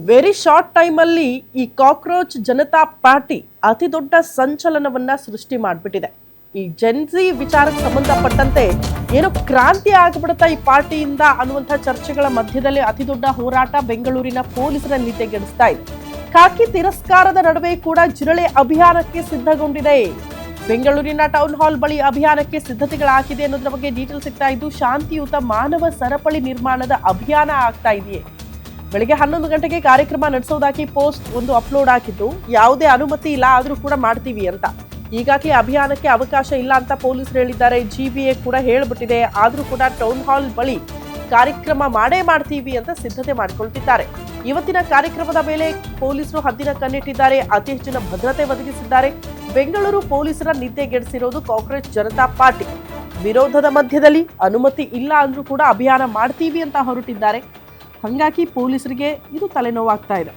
Very short ಟೈಮಲ್ಲಿ ಈ cockroach Janata party ಅತಿ ದೊಡ್ಡ ಸಂಚಲನವನ್ನ ಸೃಷ್ಟಿ ಮಾಡಿಬಿಟ್ಟಿದೆ. ಈ ಜೆನ್ಸಿ ವಿಚಾರಕ್ಕೆ ಸಂಬಂಧಪಟ್ಟಂತೆ ಏನೋ ಕ್ರಾಂತಿ ಆಗ್ಬಿಡುತ್ತಾ ಈ ಪಾರ್ಟಿಯಿಂದ ಅನ್ನುವಂಥ ಚರ್ಚೆಗಳ ಮಧ್ಯದಲ್ಲಿ ಅತಿ ದೊಡ್ಡ ಹೋರಾಟ ಬೆಂಗಳೂರಿನ ಪೊಲೀಸರ ನಿದ್ದೆಗೆಡಿಸ್ತಾ ಇದೆ. ಖಾಕಿ ತಿರಸ್ಕಾರದ ನಡುವೆ ಕೂಡ ಜಿರಳೆ ಅಭಿಯಾನಕ್ಕೆ ಸಿದ್ಧಗೊಂಡಿದೆ. ಬೆಂಗಳೂರಿನ ಟೌನ್ ಹಾಲ್ ಬಳಿ ಅಭಿಯಾನಕ್ಕೆ ಸಿದ್ಧತೆಗಳಾಗಿದೆ ಅನ್ನೋದ್ರ ಬಗ್ಗೆ ಡೀಟೇಲ್ ಸಿಗ್ತಾ ಇದ್ದು, ಶಾಂತಿಯುತ ಮಾನವ ಸರಪಳಿ ನಿರ್ಮಾಣದ ಅಭಿಯಾನ ಆಗ್ತಾ ಇದೆಯೇ. ಬೆಳಿಗ್ಗೆ 11 ಗಂಟೆಗೆ ಕಾರ್ಯಕ್ರಮ ನಡೆಸೋದಾಗಿ ಪೋಸ್ಟ್ ಒಂದು ಅಪ್ಲೋಡ್ ಆಗಿದ್ದು, ಯಾವುದೇ ಅನುಮತಿ ಇಲ್ಲ ಆದ್ರೂ ಕೂಡ ಮಾಡ್ತೀವಿ ಅಂತ. ಹೀಗಾಗಿ ಅಭಿಯಾನಕ್ಕೆ ಅವಕಾಶ ಇಲ್ಲ ಅಂತ ಪೊಲೀಸರು ಹೇಳಿದ್ದಾರೆ. GBA ಕೂಡ ಹೇಳ್ಬಿಟ್ಟಿದೆ. ಆದ್ರೂ ಕೂಡ ಟೌನ್ ಹಾಲ್ ಬಳಿ ಕಾರ್ಯಕ್ರಮ ಮಾಡ್ತೀವಿ ಅಂತ ಸಿದ್ಧತೆ ಮಾಡಿಕೊಳ್ತಿದ್ದಾರೆ. ಇವತ್ತಿನ ಕಾರ್ಯಕ್ರಮದ ಮೇಲೆ ಪೊಲೀಸರು ಹದ್ದಿನ ಕಣ್ಣಿಟ್ಟಿದ್ದಾರೆ. ಅತಿ ಹೆಚ್ಚಿನ ಭದ್ರತೆ ಒದಗಿಸಿದ್ದಾರೆ. ಬೆಂಗಳೂರು ಪೊಲೀಸರ ನಿದ್ದೆಗೆಡಿಸಿರೋದು ಕಾಕ್ರೋಚ್ ಜನತಾ ಪಾರ್ಟಿ. ವಿರೋಧದ ಮಧ್ಯದಲ್ಲಿ ಅನುಮತಿ ಇಲ್ಲ ಅಂದ್ರೂ ಕೂಡ ಅಭಿಯಾನ ಮಾಡ್ತೀವಿ ಅಂತ ಹೊರಟಿದ್ದಾರೆ. ಹಾಗಾಗಿ ಪೊಲೀಸರಿಗೆ ಇದು ತಲೆನೋವಾಗ್ತಾ ಇದೆ.